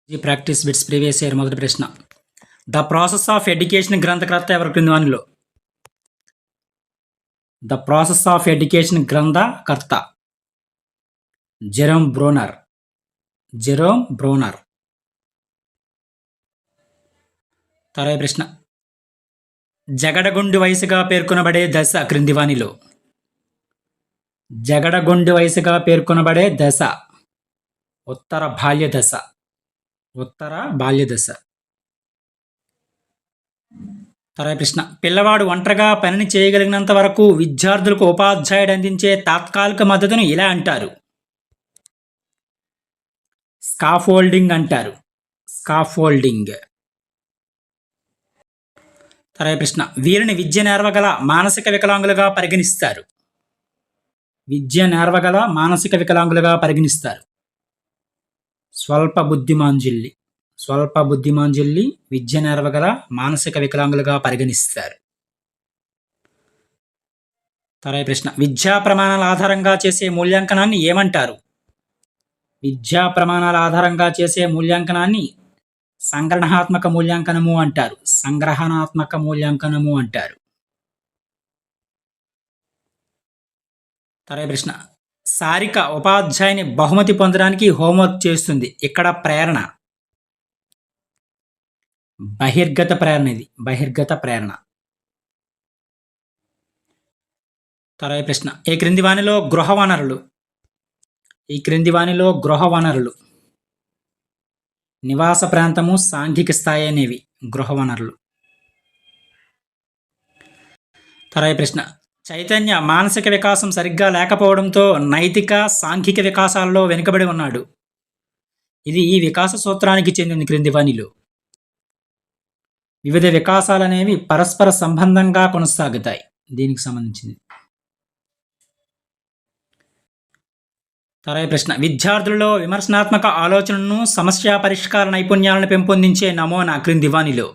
ఈ practice bits previous year మొదటి ప్రశ్న. ద ప్రాసెస్ ఆఫ్ ఎడ్యుకేషన్ గ్రంథకర్త ఎవరు క్రింది వానిలో? ద ప్రాసెస్ ఆఫ్ ఎడ్యుకేషన్ గ్రంథకర్త జెరోమ్ బ్రోనర్. Jerome Bruner. తర్వాయి ప్రశ్న. జగడగొండి వయసుగా పేర్కొనబడే దశ క్రింది వానిలో? జగడగొండి వయసుగా పేర్కొనబడే దశ ఉత్తర బాల్య దశ. ఉత్తర బాల్య దశ. తర్వాయి ప్రశ్న. పిల్లవాడు ఒంటరిగా పనిని చేయగలిగినంత వరకు విద్యార్థులకు ఉపాధ్యాయుడు అందించే తాత్కాలిక మద్దతును ఇలా అంటారు. స్కాఫోల్డింగ్ అంటారు. స్కాఫోల్డింగ్. తర్వాయి ప్రశ్న. వీరిని విద్య నేర్వగల మానసిక వికలాంగులుగా పరిగణిస్తారు. విద్య నేర్వగల మానసిక వికలాంగులుగా పరిగణిస్తారు. స్వల్ప బుద్ధిమాంజుల్లి. స్వల్ప బుద్ధిమాంజుల్లి విద్య నేర్వగల మానసిక వికలాంగులుగా పరిగణిస్తారు. తర్వాయి ప్రశ్న. విద్యా ప్రమాణాల ఆధారంగా చేసే మూల్యాంకనాన్ని ఏమంటారు? విద్యా ప్రమాణాల ఆధారంగా చేసే మూల్యాంకనాన్ని సంగ్రహణాత్మక మూల్యాంకనము అంటారు. సంగ్రహణాత్మక మూల్యాంకనము అంటారు. తర్వాయి ప్రశ్న. సారిక ఉపాధ్యాయుని బహుమతి పొందడానికి హోంవర్క్ చేస్తుంది. ఇక్కడ ప్రేరణ బహిర్గత ప్రేరణ. ఇది బహిర్గత ప్రేరణ. తర్వాయి ప్రశ్న. ఈ క్రింది వానిలో గృహ వనరులు. ఈ క్రింది వానిలో గృహ వనరులు నివాస ప్రాంతము, సాంఘిక స్థాయి అనేవి గృహ వనరులు. తర్వాయి ప్రశ్న. చైతన్య మానసిక వికాసం సరిగ్గా లేకపోవడంతో నైతిక, సాంఘిక వికాసాలలో వెనుకబడి ఉన్నాడు. ఇది ఈ వికాస సూత్రానికి చెందింది క్రింది వానిలో? వివిధ వికాసాలనేవి పరస్పర సంబంధంగా కొనసాగుతాయి. దీనికి సంబంధించింది. తర్వాయి ప్రశ్న. విద్యార్థులలో విమర్శనాత్మక ఆలోచనను, సమస్య పరిష్కార నైపుణ్యాలను పెంపొందించే నమూనా క్రింది వానిలో?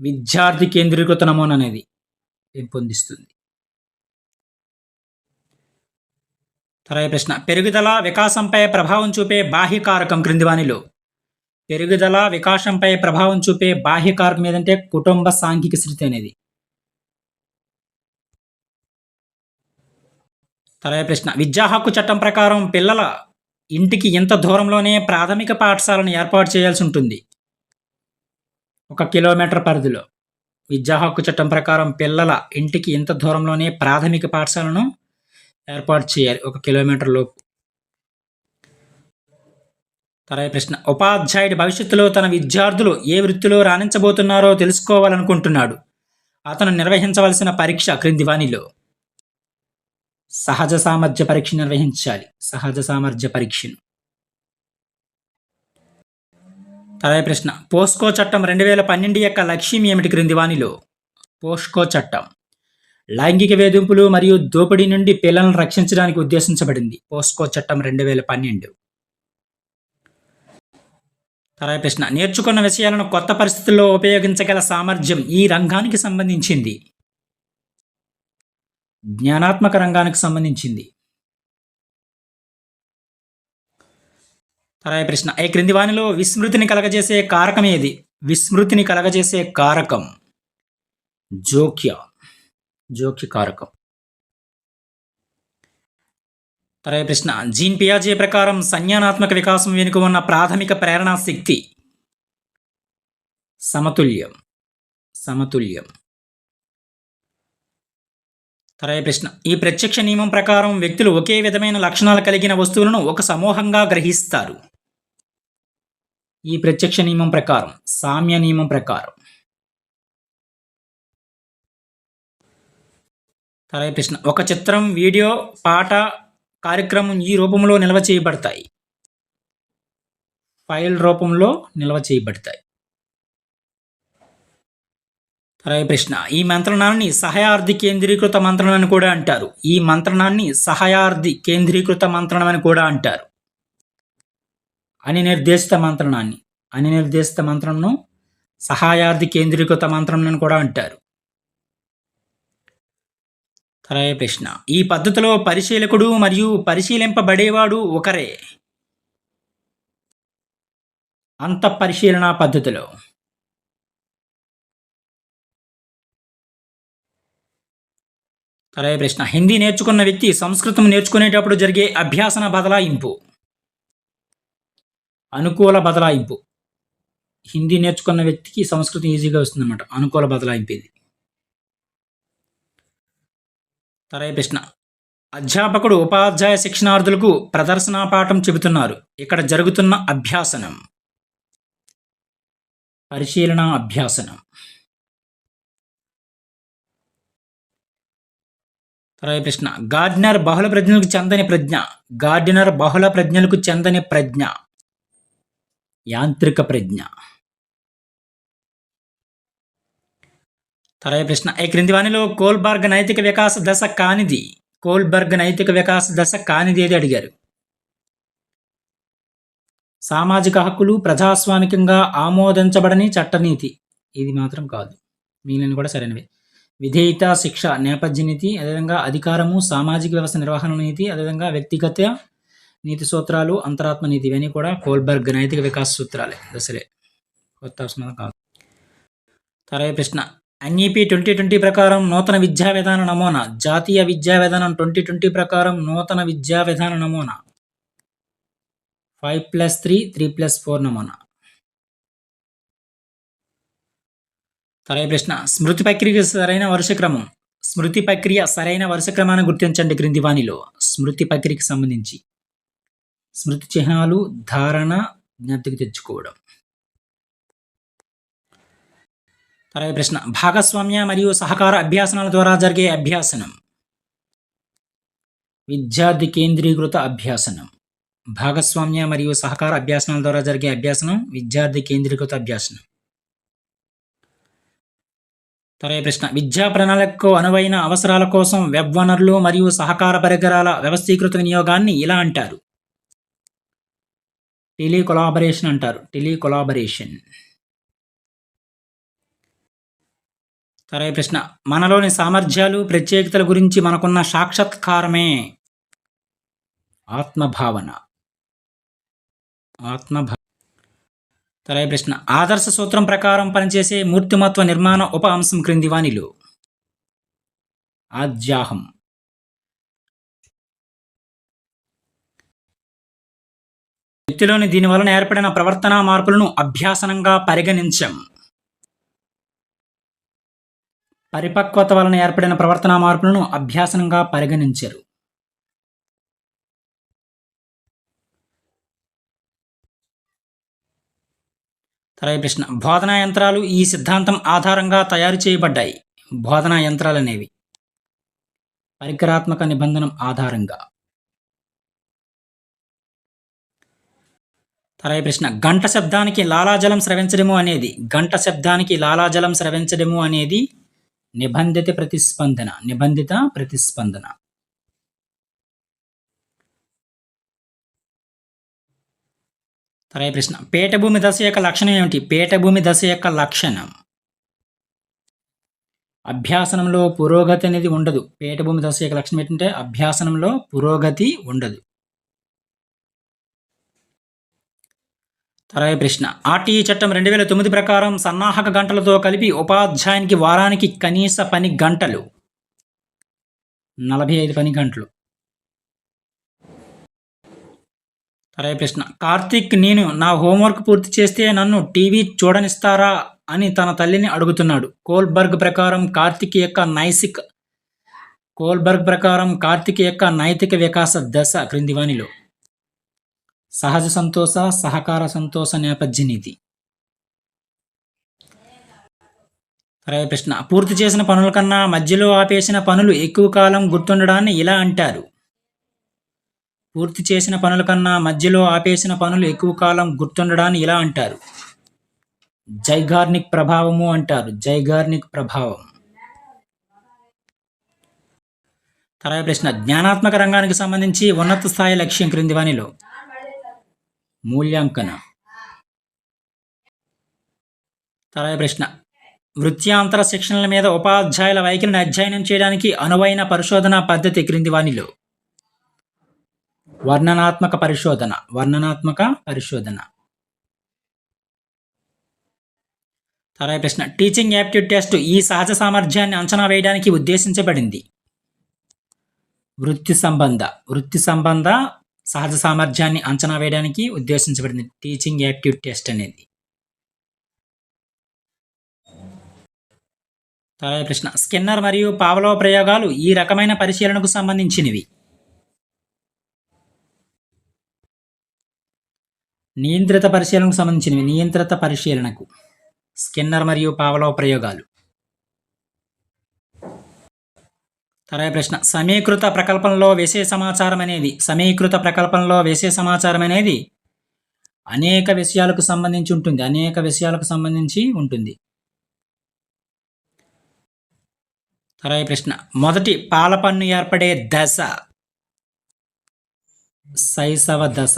విద్యార్థి కేంద్రీకృత నమూనా అనేది పెంపొందిస్తుంది. తర్వాయి ప్రశ్న. పెరుగుదల వికాసంపై ప్రభావం చూపే బాహ్యకారకం క్రింది వానిలో? పెరుగుదల వికాసంపై ప్రభావం చూపే బాహ్యకారకం ఏదంటే కుటుంబ సాంఘిక స్థితి అనేది. తర్వాయి ప్రశ్న. విద్యా హక్కు చట్టం ప్రకారం పిల్లల ఇంటికి ఇంత దూరంలోనే ప్రాథమిక పాఠశాలను ఏర్పాటు చేయాల్సి ఉంటుంది. 1 కిలోమీటర్ పరిధిలో. విద్యా హక్కు చట్టం ప్రకారం పిల్లల ఇంటికి ఇంత దూరంలోనే ప్రాథమిక పాఠశాలను ఏర్పాటు చేయాలి, 1 కిలోమీటర్ లోపు. తర్వాయి ప్రశ్న. ఉపాధ్యాయుడి భవిష్యత్తులో తన విద్యార్థులు ఏ వృత్తిలో రాణించబోతున్నారో తెలుసుకోవాలనుకుంటున్నాడు. అతను నిర్వహించవలసిన పరీక్ష క్రింది వానిలో? సహజ సామర్థ్య పరీక్ష నిర్వహించాలి. సహజ సామర్థ్య పరీక్షను. తర్వాయి ప్రశ్న. పోస్కో చట్టం 2012 యొక్క లక్ష్యం ఏమిటి క్రింది వానిలో? పోస్కో చట్టం లైంగిక వేధింపులు మరియు దోపిడీ నుండి పిల్లలను రక్షించడానికి ఉద్దేశించబడింది. పోస్కో చట్టం 2012. తర్వాయి ప్రశ్న. నేర్చుకున్న విషయాలను కొత్త పరిస్థితుల్లో ఉపయోగించగల సామర్థ్యం ఈ రంగానికి సంబంధించింది. జ్ఞానాత్మక రంగానికి సంబంధించింది. తర్వాయి ప్రశ్న. ఈ క్రింది వానిలో విస్మృతిని కలగజేసే కారకం ఏది? విస్మృతిని కలగజేసే కారకం జోక్య. జోక్య కారకం. తర్వాయి ప్రశ్న. జీన్ పియాజే ప్రకారం సంజ్ఞానాత్మక వికాసం వెనుక ఉన్న ప్రాథమిక ప్రేరణా శక్తి సమతుల్యం. సమతుల్యం. తర్వాయి ప్రశ్న. ఈ ప్రత్యక్ష నియమం ప్రకారం వ్యక్తులు ఒకే విధమైన లక్షణాలు కలిగిన వస్తువులను ఒక సమూహంగా గ్రహిస్తారు. ఈ ప్రత్యక్ష నియమం ప్రకారం, సామ్య నియమం ప్రకారం. తర్వాయి ప్రశ్న. ఒక చిత్రం, వీడియో, పాట, కార్యక్రమం ఈ రూపంలో నిల్వ చేయబడతాయి. ఫైల్ రూపంలో నిల్వ చేయబడతాయి. తర్వాయి ప్రశ్న. ఈ మంత్రణాన్ని సహాయార్థి కేంద్రీకృత మంత్రణం అని కూడా అంటారు. ఈ మంత్రణాన్ని సహాయార్థి కేంద్రీకృత మంత్రణం అని కూడా అంటారు. అనిర్దేశిత మంత్రణాన్ని, అనిర్దేశిత మంత్రణను సహాయార్థి కేంద్రీకృత మంత్రణం అని కూడా అంటారు. తర్వాయి ప్రశ్న. ఈ పద్ధతిలో పరిశీలకుడు మరియు పరిశీలింపబడేవాడు ఒకరే. అంతఃపరిశీలన పద్ధతిలో. సరైన ప్రశ్న. హిందీ నేర్చుకున్న వ్యక్తి సంస్కృతం నేర్చుకునేటప్పుడు జరిగే అభ్యాసన బదలాయింపు. అనుకూల బదలాయింపు. హిందీ నేర్చుకున్న వ్యక్తికి సంస్కృతం ఈజీగా వస్తుందన్నమాట. అనుకూల బదలాయింపు ఇది. సరైన ప్రశ్న. అధ్యాపకుడు ఉపాధ్యాయ శిక్షణార్థులకు ప్రదర్శనా పాఠం చెబుతున్నారు. ఇక్కడ జరుగుతున్న అభ్యాసనం. పరిశీలన అభ్యాసనం. సరైన ప్రశ్న. గార్డినర్ బహుళ ప్రజ్ఞలకు చెందని ప్రజ్ఞ. గార్డినర్ బహుళ ప్రజ్ఞలకు చెందని ప్రజ్ఞ. యాంత్రిక ప్రజ్ఞ. సరైన ప్రశ్న. ఈ క్రింది వానిలో కోల్బర్గ్ నైతిక వికాస దశ కానిది. కోల్బర్గ్ నైతిక వికాస దశ కానిది ఏది అడిగారు. సామాజిక హక్కులు ప్రజాస్వామికంగా ఆమోదించబడని చట్టనీతి. ఇది మాత్రం కాదు. మిగిలిన కూడా సరైనవి. విధేయత, శిక్ష, నేపథ్య నీతి, అదేవిధంగా అధికారము, సామాజిక వ్యవస్థ నిర్వహణ నీతి, అదేవిధంగా వ్యక్తిగత నీతి సూత్రాలు, అంతరాత్మ నీతి. ఇవన్నీ కూడా కోల్బర్గ్ నైతిక వికాస సూత్రాలే, దశలే. కొత్త అవసరం కాదు. సరైన ప్రశ్న. ఎన్ఈపి 2020 ప్రకారం నూతన విద్యా విధాన నమూనా. జాతీయ విద్యా విధానం 2020 ప్రకారం నూతన విద్యా విధాన నమూనా 5+3, 3+4 నమూనా. సరైన ప్రశ్న. స్మృతి ప్రక్రియ సరైన వరుస క్రమం. స్మృతి ప్రక్రియ సరైన వరుస క్రమాన్ని గుర్తించండి క్రింది వానిలో. స్మృతి ప్రక్రియకి సంబంధించి స్మృతి చిహ్నాలు, ధారణ, జ్ఞప్తికి తెచ్చుకోవడం. సరైన ప్రశ్న. భాగస్వామ్య మరియు సహకార అభ్యాసనాల ద్వారా జరిగే అభ్యాసనం. విద్యార్థి కేంద్రీకృత అభ్యాసనం. భాగస్వామ్య మరియు సహకార అభ్యాసనాల ద్వారా జరిగే అభ్యాసనం విద్యార్థి కేంద్రీకృత అభ్యాసనం. సరైన ప్రశ్న. విద్యా ప్రణాళికకు అనువైన అవసరాల కోసం వెబ్ వనరులు మరియు సహకార పరికరాల వ్యవస్థీకృత వినియోగాన్ని ఇలా అంటారు. టెలికొలాబరేషన్ అంటారు. టెలికొలాబరేషన్. సరైన ప్రశ్న. మనలోని సామర్థ్యాలు, ప్రత్యేకతల గురించి మనకున్న సాక్షాత్కారమే ఆత్మభావన. సరైన ప్రశ్న. ఆదర్శ సూత్రం ప్రకారం పనిచేసే మూర్తిమత్వ నిర్మాణ ఉప అంశం క్రింది వానిలో. ఆద్యాహం. వ్యక్తిలోని దీని వలన ఏర్పడిన ప్రవర్తనా మార్పులను అభ్యాసనంగా పరిగణించం. పరిపక్వత వలన ఏర్పడిన ప్రవర్తనా మార్పులను అభ్యాసనంగా పరిగణించరు. సరైన ప్రశ్న. బోధనా యంత్రాలు ఈ సిద్ధాంతం ఆధారంగా తయారు చేయబడ్డాయి. బోధనా యంత్రాలు అనేవి పరికరాత్మక నిబంధన ఆధారంగా. సరైన ప్రశ్న. గంట శబ్దానికి లాలాజలం స్రవించడము అనేది. గంట శబ్దానికి లాలాజలం స్రవించడము అనేది నిబంధిత ప్రతిస్పందన. నిబంధిత ప్రతిస్పందన. సరైన ప్రశ్న. పీఠభూమి దశ యొక్క లక్షణం ఏమిటి. పీఠభూమి దశ యొక్క లక్షణం అభ్యాసనంలో పురోగతి అనేది ఉండదు. పీఠభూమి దశ యొక్క లక్షణం ఏంటంటే అభ్యాసనంలో పురోగతి ఉండదు. సరైన ప్రశ్న. ఆర్టీఈ చట్టం 2009 ప్రకారం సన్నాహక గంటలతో కలిపి ఉపాధ్యాయునికి వారానికి కనీస పని గంటలు 45 పని గంటలు. సరైన ప్రశ్న. కార్తీక్ నేను నా హోంవర్క్ పూర్తి చేస్తే నన్ను టీవీ చూడనిస్తారా అని తన తల్లిని అడుగుతున్నాడు. కోల్బర్గ్ ప్రకారం కార్తీక్ యొక్క నైతిక వికాస దశ క్రింది వానిలో. సహజ సంతోష, సహకార సంతోష, నేపథ్య నీతి. సరైన ప్రశ్న. పూర్తి చేసిన పనుల కన్నా మధ్యలో ఆపేసిన పనులు ఎక్కువ కాలం గుర్తుండడాన్ని ఇలా అంటారు. పూర్తి చేసిన పనుల కన్నా మధ్యలో ఆపేసిన పనులు ఎక్కువ కాలం గుర్తుండడాన్ని ఇలా అంటారు. జైగార్నిక్ ప్రభావము అంటారు. జైగార్నిక్ ప్రభావం. సరైన ప్రశ్న. జ్ఞానాత్మక రంగానికి సంబంధించి ఉన్నత స్థాయి లక్ష్యం క్రింది వానిలో. మూల్యాంకనం. సరైన ప్రశ్న. వృత్యాంతర శిక్షణల మీద ఉపాధ్యాయుల వైఖరిని అధ్యయనం చేయడానికి అనువైన పరిశోధనా పద్ధతి క్రింది వానిలో. వర్ణనాత్మక పరిశోధన. తర్వాత ప్రశ్న టీచింగ్ యాప్టిట్యూడ్ టెస్ట్ ఈ సహజ సామర్థ్యాన్ని అంచనా వేయడానికి ఉద్దేశించబడింది. వృత్తి సంబంధ సహజ సామర్థ్యాన్ని అంచనా వేయడానికి ఉద్దేశించబడింది టీచింగ్ యాప్టిట్యూడ్ టెస్ట్ అనేది. తర్వాత ప్రశ్న స్కిన్నర్ మరియు పావలోవ్ ప్రయోగాలు ఈ రకమైన పరిశీలనకు సంబంధించినవి. నియంత్రిత పరిశీలనకు స్కిన్నర్ మరియు పావలోవ్ ప్రయోగాలు. తర్వాత ప్రశ్న సమీకృత ప్రకల్పంలో విషయ సమాచారం అనేది అనేక విషయాలకు సంబంధించి ఉంటుంది. తర్వాత ప్రశ్న మొదటి పాలపన్ను ఏర్పడే దశ శైశవ దశ.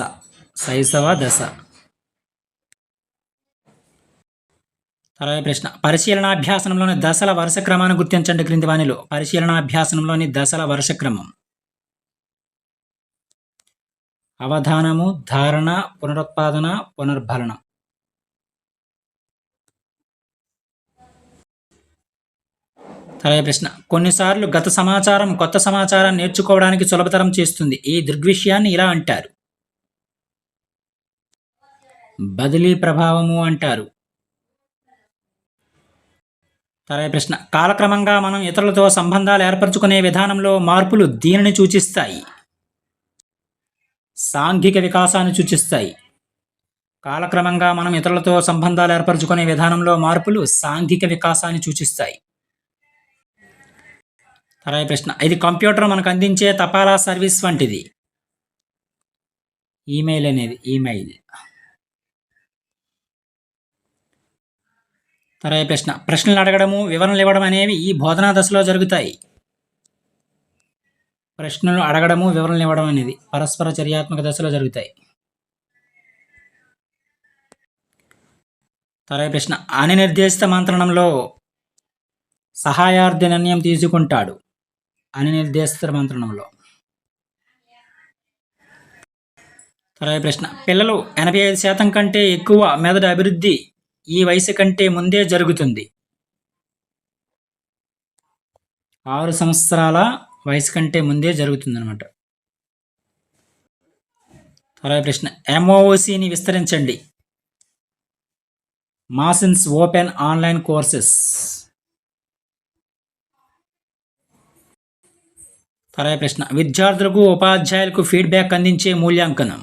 తర్వాత ప్రశ్న పరిశీలనాభ్యాసనంలోని దశల వరుస క్రమాన్ని గుర్తించండి. క్రింది వానిలో పరిశీలనాభ్యాసనంలోని దశల వరుస క్రమం: అవధానము, ధారణ, పునరుత్పాదన, పునర్భలనం. తర్వాత ప్రశ్న కొన్నిసార్లు గత సమాచారం కొత్త సమాచారాన్ని నేర్చుకోవడానికి సులభతరం చేస్తుంది. ఈ దృగ్విషయాన్ని ఇలా అంటారు: బదిలీ ప్రభావము అంటారు. తర్వాత ప్రశ్న కాలక్రమంగా మనం ఇతరులతో సంబంధాలు ఏర్పరచుకునే విధానంలో మార్పులు దీనిని సూచిస్తాయి. సాంఘిక వికాసాన్ని సూచిస్తాయి. కాలక్రమంగా మనం ఇతరులతో సంబంధాలు ఏర్పరచుకునే విధానంలో మార్పులు సాంఘిక వికాసాన్ని సూచిస్తాయి. తర్వాత ప్రశ్న ఇది కంప్యూటర్ మనకు అందించే తపాలా సర్వీస్ వంటిది. ఈమెయిల్. తర్వాత ప్రశ్న ప్రశ్నలు అడగడము, వివరణలు ఇవ్వడం అనేవి ఈ బోధనా దశలో జరుగుతాయి. ప్రశ్నలు అడగడము, వివరణలు ఇవ్వడం అనేది పరస్పర చర్యాత్మక దశలో జరుగుతాయి. తర్వాత ప్రశ్న అనిర్దేశిత మంత్రణంలో సహాయార్థి నిర్ణయం తీసుకుంటాడు. అనిర్దేశిత మంత్రణంలో. తర్వాత ప్రశ్న పిల్లలు 85% కంటే ఎక్కువ మెదడు అభివృద్ధి ఈ వయసు కంటే ముందే జరుగుతుంది. 6 సంవత్సరాల వయసు కంటే ముందే జరుగుతుంది అన్నమాట. తర్వాత ప్రశ్న MOOCని విస్తరించండి. మాసిన్స్ ఓపెన్ ఆన్లైన్ కోర్సెస్. తర్వాత ప్రశ్న విద్యార్థులకు ఉపాధ్యాయులకు ఫీడ్బ్యాక్ అందించే మూల్యాంకనం.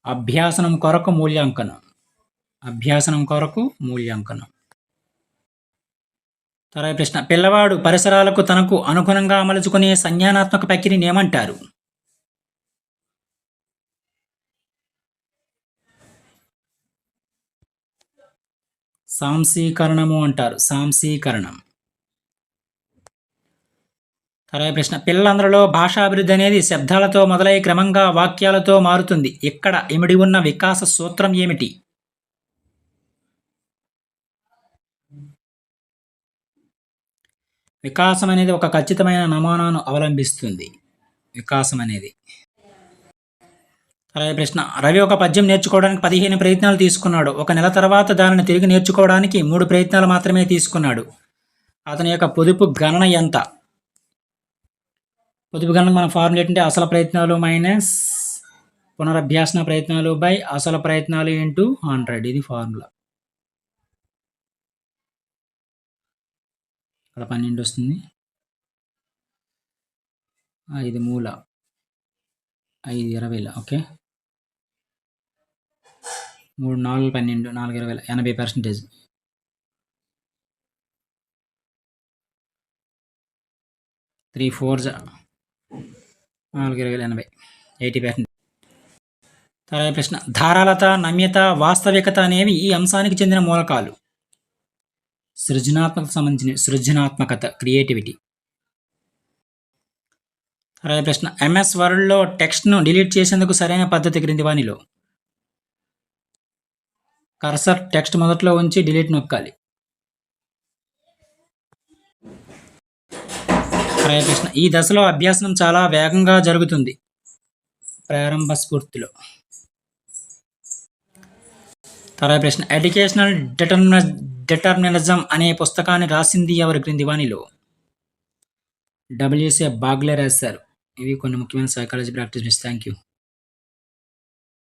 అభ్యాసనం కొరకు మూల్యాంకనం. తర్వాత ప్రశ్న పిల్లవాడు పరిసరాలకు తనకు అనుగుణంగా అమలుచుకునే సంజ్ఞానాత్మక ప్రక్రియని ఏమంటారు? సాంశీకరణము అంటారు. సాంశీకరణం. తర్వాత ప్రశ్న పిల్లలందరిలో భాషాభివృద్ధి అనేది శబ్దాలతో మొదలై క్రమంగా వాక్యాలతో మారుతుంది. ఇక్కడ ఇమిడి ఉన్న వికాస సూత్రం ఏమిటి? వికాసం అనేది ఒక ఖచ్చితమైన నమూనాను అవలంబిస్తుంది. వికాసం అనేది. తర్వాత ప్రశ్న రవి ఒక పద్యం నేర్చుకోవడానికి 15 ప్రయత్నాలు తీసుకున్నాడు. 1 నెల తర్వాత దానిని తిరిగి నేర్చుకోవడానికి 3 ప్రయత్నాలు మాత్రమే తీసుకున్నాడు. అతని యొక్క పొదుపు గణన ఎంత? పొదుపు గణనకు మన ఫార్ములా ఏంటంటే అసలు ప్రయత్నాలు మైనస్ పునరభ్యాసన ప్రయత్నాలు బై అసలు ప్రయత్నాలు ఇంటూ 100. ఇది ఫార్ములా. ఇక్కడ 12 వస్తుంది. 5 మూల 5 20. ఓకే. 3 4 12 4 20 80%. 3 4 4 20 80 80%. తర్వాత ప్రశ్న ధారాళత, నమ్యత, వాస్తవికత అనేవి ఈ అంశానికి చెందిన మూలకాలు. సృజనాత్మకత క్రియేటివిటీ. తర్వాత ప్రశ్న MS వర్డ్లో టెక్స్ట్ను డిలీట్ చేసేందుకు సరైన పద్ధతి క్రింది వానిలో. కర్సర్ టెక్స్ట్ మొదట్లో ఉంచి డిలీట్ నొక్కాలి. తర్వాత ప్రశ్న ఈ దశలో అభ్యాసనం చాలా వేగంగా జరుగుతుంది. ప్రారంభ స్ఫూర్తిలో. తర్వాత ప్రశ్న ఎడ్యుకేషనల్ డిటర్మినిజం అనే పుస్తకాన్ని రాసింది ఎవరు క్రింది వాణిలో? డబ్ల్యూసే బాగ్లే రాశారు. ఇవి కొన్ని ముఖ్యమైన సైకాలజీ ప్రాక్టీస్. Thank you.